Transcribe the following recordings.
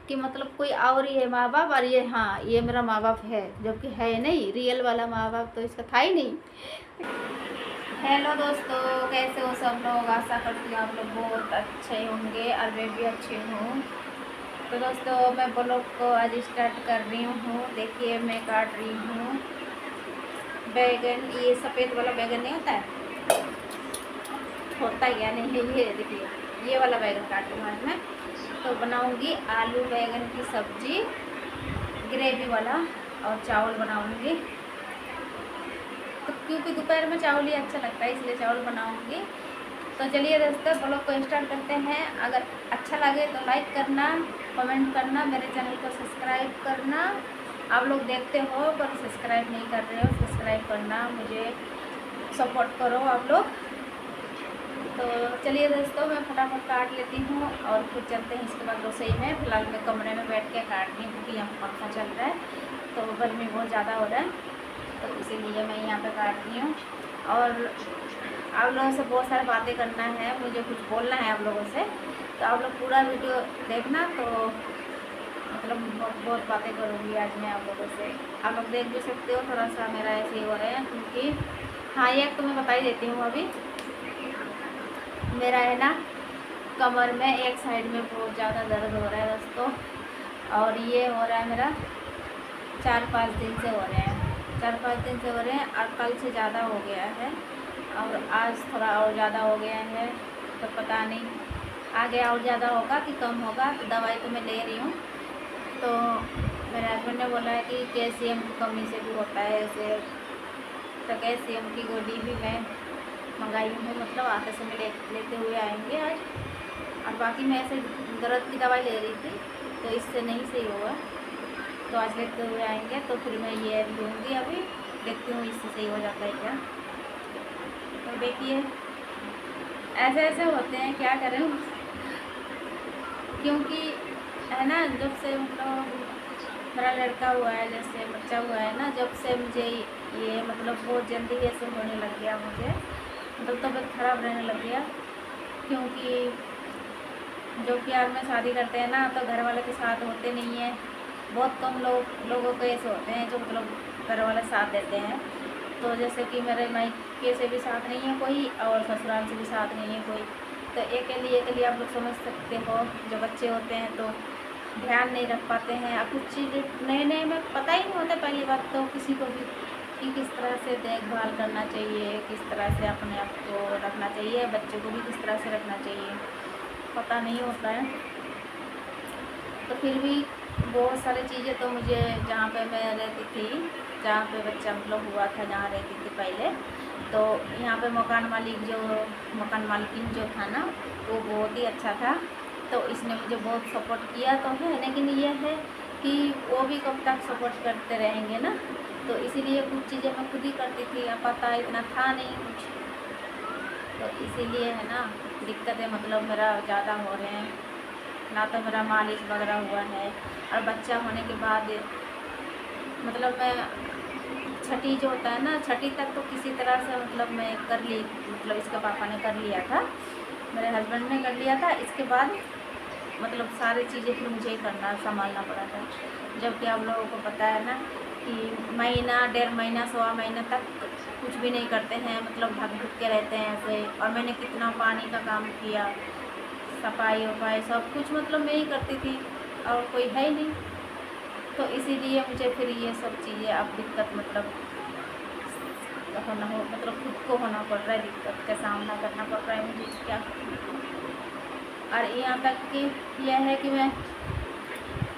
कि मतलब कोई और ही है माँ बाप, और ये हाँ ये मेरा माँ बाप है, जबकि है नहीं, रियल वाला माँ बाप तो इसका था ही नहीं। हेलो दोस्तों, कैसे हो सब लोग? आशा करती हूँ आप लोग बहुत अच्छे होंगे और मैं भी अच्छी हूँ। तो दोस्तों मैं ब्लॉग को आज स्टार्ट कर रही हूँ। देखिए मैं काट रही हूँ बैगन। ये सफ़ेद वाला बैगन नहीं होता है, होता क्या नहीं है, ये देखिए ये वाला बैगन काट रही हूँ आज मैं। तो बनाऊँगी आलू बैगन की सब्जी ग्रेवी वाला, और चावल बनाऊँगी। तो क्योंकि दोपहर में चावल ही अच्छा लगता है, इसलिए चावल बनाऊँगी। तो चलिए दोस्तों ब्लॉग को स्टार्ट करते हैं। अगर अच्छा लगे तो लाइक करना, कमेंट करना, मेरे चैनल को सब्सक्राइब करना। आप लोग देखते हो पर सब्सक्राइब नहीं कर रहे हो, सब्सक्राइब करना, मुझे सपोर्ट करो आप लोग। तो चलिए दोस्तों मैं फटाफट काट लेती हूँ और फिर चलते हैं इसके बाद रसोई में। फिलहाल मैं कमरे में बैठ के काट रही हूँ क्योंकि यहाँ पंखा चल रहा है, तो गर्मी बहुत ज़्यादा हो रहा है, तो इसीलिए मैं यहाँ पे काट रही हूँ। और आप लोगों से बहुत सारी बातें करना है, मुझे कुछ बोलना है आप लोगों से, तो आप लोग पूरा वीडियो देखना। तो मतलब बहुत बातें करूँगी आज मैं आप लोगों से, आप लोग देख भी सकते हो। थोड़ा सा मेरा ऐसे ही हो रहा है क्योंकि हाँ ये तो मैं बता ही देती हूँ। अभी मेरा है ना कमर में एक साइड में बहुत ज़्यादा दर्द हो रहा है दोस्तों, और ये हो रहा है मेरा 4-5 दिन से हो रहे हैं, 4-5 दिन से हो रहे हैं, और कल से ज़्यादा हो गया है और आज थोड़ा और ज़्यादा हो गया है। तो पता नहीं आगे और ज़्यादा होगा कि कम होगा। तो दवाई तो मैं ले रही हूँ। तो मेरे हस्बैंड ने बोला है कि कैल्शियम की कमी से भी होता है ऐसे, तो कैल्शियम की गोली भी मैं मंगाई हूँ, मतलब आते समय लेते हुए आएंगे आज। और बाकी मैं ऐसे दर्द की दवाई ले रही थी तो इससे नहीं सही हुआ, तो आज लेते हुए आएंगे तो फिर मैं ये लूँगी। अभी देखती हूँ इससे सही हो जाता है क्या। तो देखिए ऐसे ऐसे होते हैं, क्या करें क्योंकि है ना जब से मतलब मेरा लड़का हुआ है, जैसे बच्चा हुआ है ना, जब से मुझे ये मतलब बहुत जल्दी ऐसे होने लग गया, मुझे मतलब तबीयत खराब रहने लग गया। क्योंकि जो प्यार में शादी करते हैं ना तो घर वाले के साथ होते नहीं हैं, बहुत कम लोगों के ऐसे होते हैं जो मतलब घर वाले साथ देते हैं। तो जैसे कि मेरे मायके से भी साथ नहीं है कोई और ससुराल से भी साथ नहीं है कोई, तो अकेली आप लोग समझ सकते हो। जो बच्चे होते हैं तो ध्यान नहीं रख पाते हैं, और कुछ चीज़ नए नए में पता ही नहीं होता पहली बात तो किसी को भी कि किस तरह से देखभाल करना चाहिए, किस तरह से अपने आप को रखना चाहिए, बच्चों को भी किस तरह से रखना चाहिए, पता नहीं होता है। तो फिर भी बहुत सारी चीज़ें तो मुझे जहाँ पे मैं रहती थी, जहाँ पे बच्चा मतलब हुआ था, जहाँ रहती थी पहले, तो यहाँ पे मकान मालिकिन जो था ना वो बहुत ही अच्छा था, तो इसने मुझे बहुत सपोर्ट किया तो है। लेकिन ये है कि वो भी कब तक सपोर्ट करते रहेंगे ना, तो इसीलिए कुछ चीज़ें मैं खुद ही करती थी, अब पता इतना था नहीं कुछ, तो इसीलिए है ना दिक्कतें मतलब मेरा ज़्यादा हो रहे हैं। ना तो मेरा मालिश वगैरह हुआ है, और बच्चा होने के बाद मतलब मैं छठी जो होता है ना, छठी तक तो किसी तरह से मतलब मैं कर ली, मतलब इसका पापा ने कर लिया था, मेरे हस्बैंड ने कर लिया था। इसके बाद मतलब सारी चीज़ें फिर मुझे ही करना संभालना पड़ा था, जबकि आप लोगों को पता है ना कि महीना 1.5 महीना 1.25 महीना तक कुछ भी नहीं करते हैं, मतलब ढक ढुक के रहते हैं ऐसे। और मैंने कितना पानी का काम किया, सफाई वफाई सब कुछ मतलब मैं ही करती थी और कोई है ही नहीं, तो इसीलिए मुझे फिर ये सब चीज़ें अब दिक्कत मतलब होना हो, मतलब खुद को होना पड़ रहा है, दिक्कत का सामना करना पड़ रहा है मुझे क्या। और यहाँ तक कि यह है कि मैं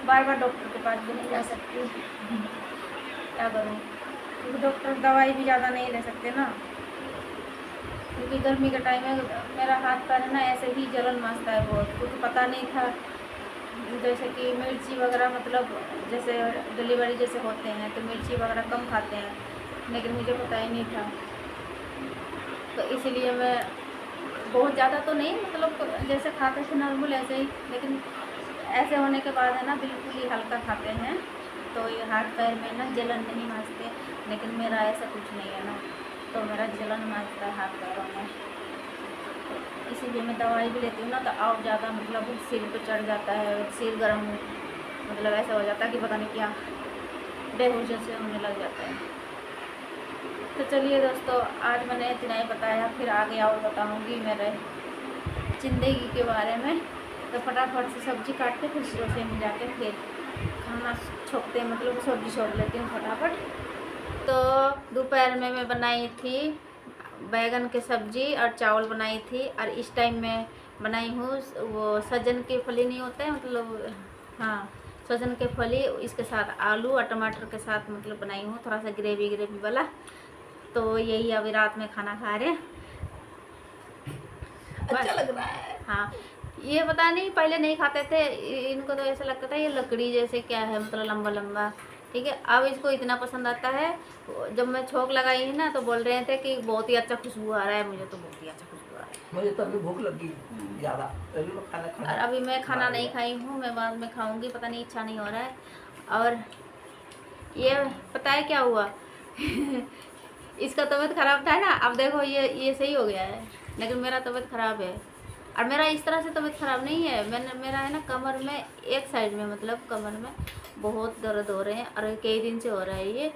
बार बार डॉक्टर के पास भी नहीं जा सकती क्या करूँ, क्योंकि डॉक्टर दवाई भी ज़्यादा नहीं ले सकते ना, क्योंकि गर्मी का टाइम है। मेरा हाथ पैर है ना ऐसे ही जलन मचता है बहुत, क्योंकि पता नहीं था जैसे कि मिर्ची वगैरह, मतलब जैसे डिलीवरी जैसे होते हैं तो मिर्ची वगैरह कम खाते हैं, लेकिन मुझे पता ही नहीं था, तो इसलिए मैं बहुत ज़्यादा तो नहीं, मतलब जैसे खाते थे नॉर्मल ऐसे ही, लेकिन ऐसे होने के बाद है ना बिल्कुल ही हल्का खाते हैं, तो ये हाथ पैर में ना जलन नहीं मचते। लेकिन मेरा ऐसा कुछ नहीं है ना, तो मेरा जलन मचता है हाथ पैरों में, इसीलिए मैं दवाई भी लेती हूँ ना तो और ज़्यादा मतलब सिर पे चढ़ जाता है, सिर गर्म मतलब ऐसा हो जाता है कि पता नहीं क्या बेहोश से होने लग जाता है। तो चलिए दोस्तों, आज मैंने इतना ही बताया, फिर आगे और बताऊंगी मेरे ज़िंदगी के बारे में। तो फटाफट से सब्ज़ी काट के फिर रसोई में जाके फिर खाना छोंकते हैं, मतलब सब्ज़ी छोंक लेती हूँ फटाफट। तो दोपहर में मैं बनाई थी बैगन की सब्ज़ी और चावल बनाई थी, और इस टाइम मैं बनाई हूँ वो सजन के फली नहीं होते हैं, मतलब हाँ सजन के फली, इसके साथ आलू और टमाटर के साथ मतलब बनाई हूँ, थोड़ा सा ग्रेवी वाला। तो यही अभी रात में खाना खा रहे हैं। अच्छा लग रहा है। हाँ, ये पता नहीं पहले नहीं खाते थे, इनको तो ऐसा लगता था ये लकड़ी जैसे क्या है, मतलब लंबा लंबा, ठीक है। अब इसको इतना पसंद आता है। जब मैं छोंक लगाई है ना तो बोल रहे थे कि बहुत ही अच्छा खुशबू आ रहा है, मुझे तो बहुत ही अच्छा खुशबू आ रहा है। मुझे तो अभी भूख लगी ज़्यादा, अभी मैं खाना और अभी मैं खाना नहीं खाई हूँ, मैं बाद में खाऊंगी, पता नहीं इच्छा नहीं हो रहा है। और ये पता है क्या हुआ इसका तबीयत ख़राब था ना, अब देखो ये सही हो गया है, लेकिन मेरा तबीयत ख़राब है। और मेरा इस तरह से तबीयत ख़राब नहीं है, मेरा है ना कमर में एक साइड में, मतलब कमर में बहुत दर्द हो रहे हैं, और कई दिन से हो रहा है ये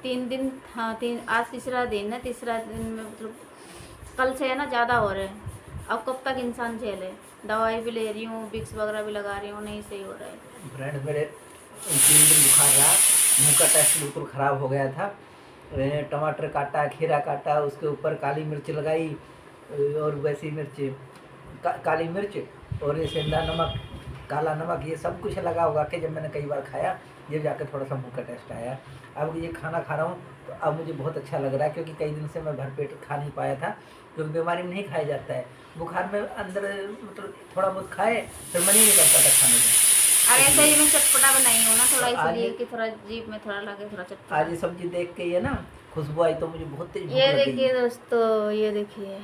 3 दिन, हाँ आज तीसरा दिन है, तीसरा दिन में मतलब कल से है ना ज़्यादा हो रहे हैं। अब कब तक इंसान झेले, दवाई भी ले रही हूँ, विक्स वगैरह भी लगा रही हूँ, नहीं सही हो रहा है। फ्रेंड्स मेरे 3 दिन बुखार रहा, मुँह का टेस्ट बिल्कुल ख़राब हो गया था। टमाटर काटा, खीरा काटा, उसके ऊपर काली मिर्च लगाई और वैसी मिर्च काली मिर्च और ये सेंधा नमक, काला नमक, ये सब कुछ लगा उगा के जब मैंने कई बार खाया, ये जाकर थोड़ा सा मुँह का टेस्ट आया। अब ये खाना खा रहा हूँ तो अब मुझे बहुत अच्छा लग रहा है, क्योंकि कई दिन से मैं भरपेट खा नहीं पाया था, क्योंकि बीमारी में नहीं खाया जाता है। बुखार में अंदर मतलब थोड़ा बहुत खाए फिर मन ही नहीं करता था खाने में। और ऐसे ही मैं चटपटा बनाई हूँ ना थोड़ा, इसलिए कि थोड़ा जीभ में थोड़ा लगे, थोड़ा चटपटा। आज ये सब्जी देख के ये ना खुशबू आई तो मुझे बहुत तेज भूख ये लग गई। देखिए दोस्तों, ये देखिए,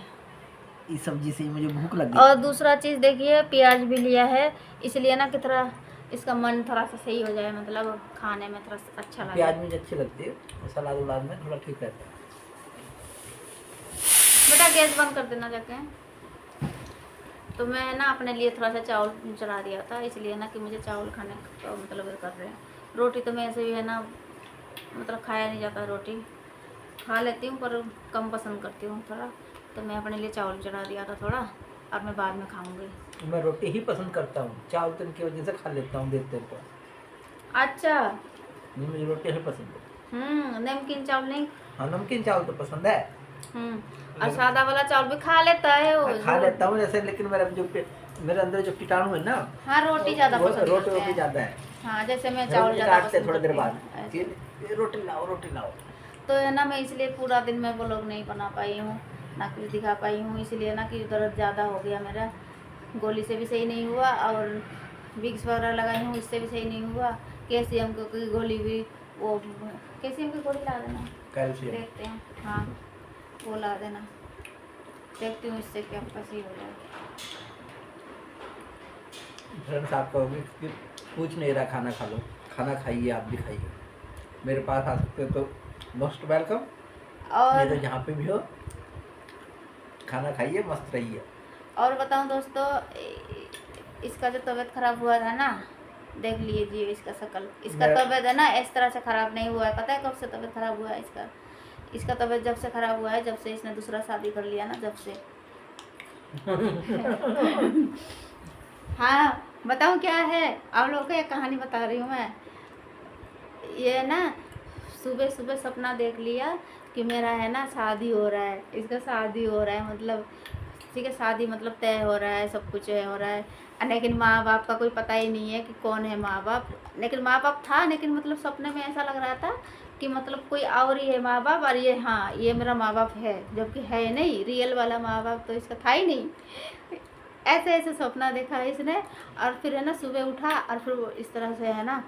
इस सब्जी से ही मुझे भूख लग गई। और दूसरा चीज़ देखिए, प्याज भी लिया है, इसलिए ना कि थोड़ा इसका मन थोड़ा सा सही हो जाए, मतलब खाने में थोड़ा सा अच्छा लगे। प्याज मुझे अच्छी लगती है, सलाद उलाद में थोड़ा ठीक रहता है। बेटा गैस बंद कर देना जाके। तो मैं ना अपने लिए थोड़ा सा चावल चढ़ा दिया था, इसलिए ना कि मुझे चावल खाने का मतलब ये कर रहे हैं। रोटी तो मैं ऐसे भी है ना, मतलब खाया नहीं जाता, रोटी खा लेती हूँ पर कम पसंद करती हूँ थोड़ा, तो मैं अपने लिए चावल चढ़ा दिया था थोड़ा, अब मैं बाद में खाऊंगी। मैं रोटी ही पसंद करता हूँ, चावल तो इनकी वजह से खा लेता हूँ देखते तो। अच्छा, मुझे रोटी ही पसंद है। नमकीन चावल नहीं? हाँ, नमकीन चावल तो पसंद है। और सादा वाला चावल भी खा लेता है वो? खा लेता हूँ जैसे, लेकिन मेरे अंदर जो कीटाणु है ना, हाँ रोटी ज़्यादा पसंद रोटी ज़्यादा है। हाँ, जैसे मैं चावल ज़्यादा पसंद थोड़ी देर बाद करती हूँ। ये रोटी लाओ, रोटी लाओ। तो है ना, मैं इसलिए पूरा दिन मैं व्लॉग नहीं बना पाई हूँ, ना कुछ दिखा पाई हूँ, इसलिए ना कि दर्द ज़्यादा हो गया मेरा, गोली से भी सही नहीं हुआ, और विक्स वगैरह लगाई हूँ, इससे भी सही नहीं हुआ। कैल्शियम की गोली भी, वो कैल्शियम की गोली ला देना, कैल्शियम देखते हैं, हाँ वो ला देना, देखती हूँ इससे क्या पता सही हो जाए। फ्रेंड्स, आप कहोगे कि पूछ नहीं रहा, खाना खा लो, खाना खाइए, आप भी खाइए, मेरे पास आ सकते हो तो मोस्ट वेलकम। और तो जहाँ पे भी हो खाना खाइए, मस्त रहिए। और बताऊँ दोस्तों, इसका जो तबीयत खराब हुआ था ना, देख लीजिए इसका शकल, इसका तबीयत है ना इस तरह से खराब नहीं हुआ है। पता है कब से तबीयत खराब हुआ है इसका तबीयत जब से खराब हुआ है, जब से इसने दूसरा शादी कर लिया ना, जब से। हाँ बताऊँ क्या है, आप लोगों को एक कहानी बता रही हूँ मैं। ये ना सुबह सुबह सपना देख लिया कि मेरा है ना शादी हो रहा है, इसका शादी हो रहा है, मतलब ठीक है, शादी मतलब तय हो रहा है, सब कुछ हो रहा है, लेकिन माँ बाप का कोई पता ही नहीं है कि कौन है माँ बाप। लेकिन माँ बाप था, लेकिन मतलब सपने में ऐसा लग रहा था कि मतलब कोई और ही है माँ बाप, और ये हाँ ये मेरा माँ बाप है, जबकि है नहीं, रियल वाला माँ बाप तो इसका था ही नहीं। ऐसे ऐसे सपना देखा है इसने, और फिर है ना सुबह उठा और फिर वो इस तरह से है ना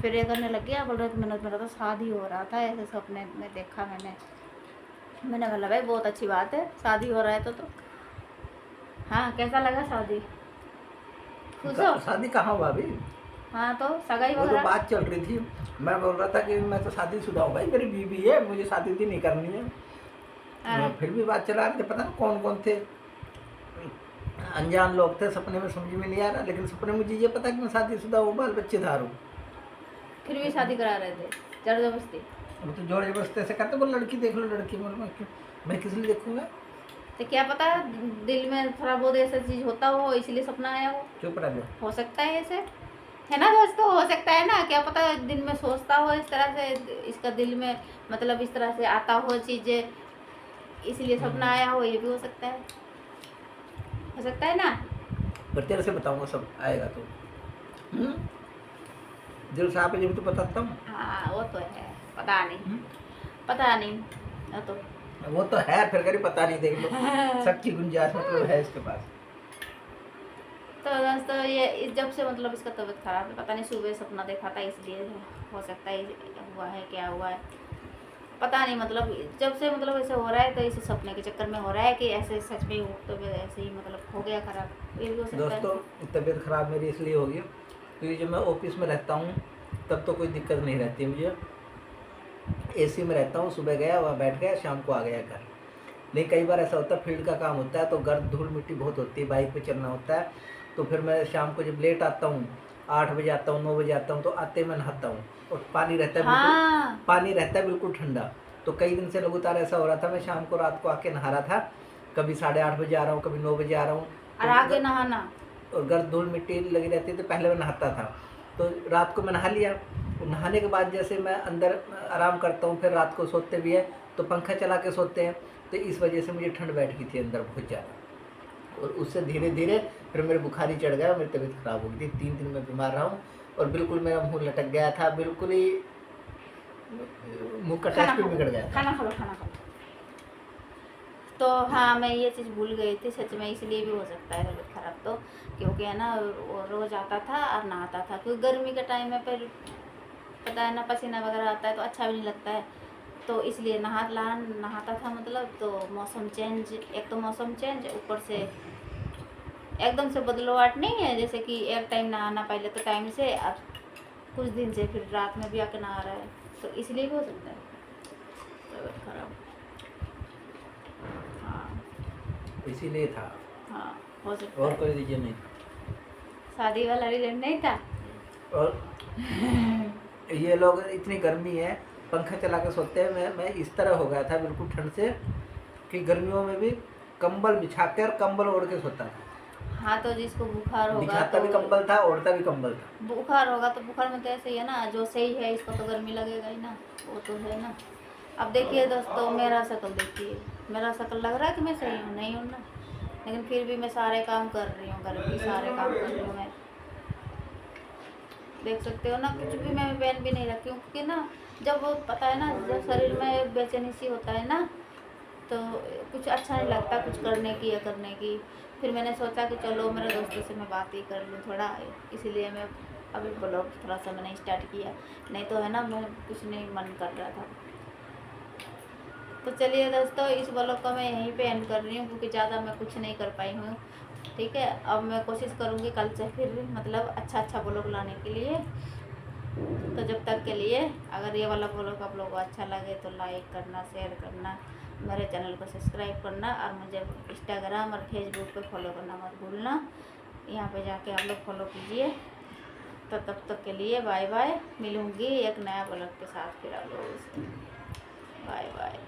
फिर ये करने लग गया, बोल रहा कि मेरा तो शादी हो रहा था, ऐसे सपने में देखा मैंने बोला भाई बहुत अच्छी बात है, शादी हो रहा है तो हाँ कैसा लगा शादी? खुश हो? शादी कहाँ हुआ अभी? हाँ तो सगाई वो तो बात चल रही थी, मैं बोल रहा था कि मैं तो शादीशुदा हूँ भाई, मेरी बीवी है, मुझे शादी भी नहीं करनी है। फिर भी बात चला रहे थे, पता नहीं कौन कौन थे, अनजान लोग थे, सपने में समझ में नहीं आ रहा, लेकिन सपने में मुझे ये पता कि मैं शादीशुदा हूँ, बाल बच्चे धार हूँ। फिर भी शादी करा रहे थे जबरदस्ती। वो तो जोर जबरदस्ती ऐसे करते, बोल लड़की देख लो लड़की, मैं किस लिए देखूंगा? तो क्या पता दिल में थोड़ा बहुत ऐसा चीज होता हो, इसलिए सपना आया हो। चुप रह लो। हो सकता है ऐसे, है ना दोस्तों, हो सकता है ना, क्या पता दिन में सोचता हो इस तरह से, इसका दिल में मतलब इस तरह से आता हो चीजें, इसलिए सपना आया हो, ये भी हो सकता है ना। पर तेरे से बताऊंगा सब आएगा तो। दिल साफ है जब तो बताता हूँ। हाँ वो तो है, पता नहीं वो तो है, फिर करी पता नहीं, देख लो शक की गुंजाइश मतलब है इसके पास। तो दोस्तों ये जब से मतलब इसका तबीयत खराब है, पता नहीं सुबह सपना देखा था, इसलिए हो सकता है हुआ है, क्या हुआ है पता नहीं। मतलब जब से मतलब ऐसे हो रहा है तो इसे सपने के चक्कर में हो रहा है कि ऐसे सच में तो ऐसे ही मतलब हो गया खराब, ये भी हो सकता है। दोस्तों तबीयत खराब मेरी इसलिए होगी क्योंकि जब मैं ऑफिस में रहता हूँ तब तो कोई दिक्कत नहीं रहती मुझे, एसी में रहता हूँ, सुबह गया वहाँ बैठ गया, शाम को आ गया घर। लेकिन कई बार ऐसा होता है फील्ड का काम होता है तो गर्द धूल मिट्टी बहुत होती है, बाइक पे चलना होता है, तो फिर मैं शाम को जब लेट आता हूँ, 8 बजे आता हूँ, 9 बजे आता हूँ, तो आते मैं नहाता हूँ और पानी रहता है बिल्कुल, पानी रहता है बिल्कुल ठंडा। तो कई दिन से लगातार ऐसा हो रहा था, मैं शाम को रात को आके नहा रहा था, कभी 8:30 बजे आ रहा हूँ, कभी 9 बजे आ रहा हूँ, और आगे नहाना और गर्द धूल मिट्टी लगी रहती तो पहले मैं नहाता था। तो रात को मैं नहा लिया, नहाने के बाद जैसे मैं अंदर आराम करता हूँ, फिर रात को सोते भी है तो पंखा चला के सोते हैं, तो इस वजह से मुझे ठंड बैठ गई थी अंदर बहुत ज़्यादा, और उससे धीरे धीरे फिर मेरे बुखार ही चढ़ गया, मेरी तबीयत खराब हो गई थी, 3 दिन में बीमार रहा हूँ और बिल्कुल मेरा मुँह लटक गया था, बिल्कुल ही मुँह का टेस्ट भी बिगड़ गया था। खाना खा। तो हाँ मैं ये चीज़ भूल गई थी सच में, इसलिए भी हो सकता है तबीयत खराब तो, क्योंकि है ना वो रोज़ आता था और नहाता था, क्योंकि गर्मी के टाइम में फिर पता है ना पसीना वगैरह आता है तो अच्छा भी नहीं लगता है, तो इसलिए नहाता था मतलब। तो मौसम चेंज, एक तो मौसम चेंज, ऊपर से एकदम से बदलाव नहीं है, जैसे कि एक टाइम नहाना पहले तो टाइम से, अब कुछ दिन से फिर रात में भी आके नहा रहा है, तो इसलिए भी हो सकता है तबीयत खराब। हाँ इसीलिए था, हाँ हो सकता और है, कोई रीजन नहीं। शादी वाला रीजन नहीं था। और ये लोग इतनी गर्मी है पंखा चला के सोते हैं, मैं इस तरह हो गया था बिल्कुल ठंड से कि गर्मियों में भी कंबल बिछा कर कंबल ओढ़ के सोता था। हाँ तो जिसको बुखार होगा बिछाता तो भी कंबल था, ओढ़ता भी कंबल था। बुखार होगा तो बुखार में तो ऐसे ही है ना, जो सही है इसको तो गर्मी लगेगा ही ना, वो तो है ना। अब देखिए दोस्तों मेरा शक्ल देखिए, मेरा शक्ल लग रहा है कि मैं सही हूँ, नहीं हूँ ना, लेकिन फिर भी मैं सारे काम कर रही हूँ, घर के सारे काम कर रही हूँ मैं, देख सकते हो ना, कुछ भी मैं पहन भी नहीं रखी हूँ, क्योंकि ना जब वो पता है ना जब शरीर में बेचैनी सी होता है ना तो कुछ अच्छा नहीं लगता कुछ करने की या करने की। फिर मैंने सोचा कि चलो मेरे दोस्तों से मैं बात ही कर लूँ थोड़ा, इसीलिए मैं अभी ब्लॉग थोड़ा सा मैंने स्टार्ट किया, नहीं तो है ना मैं कुछ नहीं मन कर रहा था। तो चलिए दोस्तों इस ब्लॉग को मैं यहीं पे एंड कर रही हूँ, क्योंकि ज़्यादा मैं कुछ नहीं कर पाई हूँ, ठीक है। अब मैं कोशिश करूँगी कल से फिर मतलब अच्छा ब्लॉग लाने के लिए। तो जब तक के लिए अगर ये वाला ब्लॉग आप लोगों को अच्छा लगे तो लाइक करना, शेयर करना, मेरे चैनल को सब्सक्राइब करना, और मुझे इंस्टाग्राम और फेसबुक पे फॉलो करना मत भूलना, यहाँ पे जाके आप लोग फॉलो कीजिए। तो तब तक के लिए बाय बाय, मिलूँगी एक नया ब्लॉग के साथ फिर आप लोगों से, बाय बाय।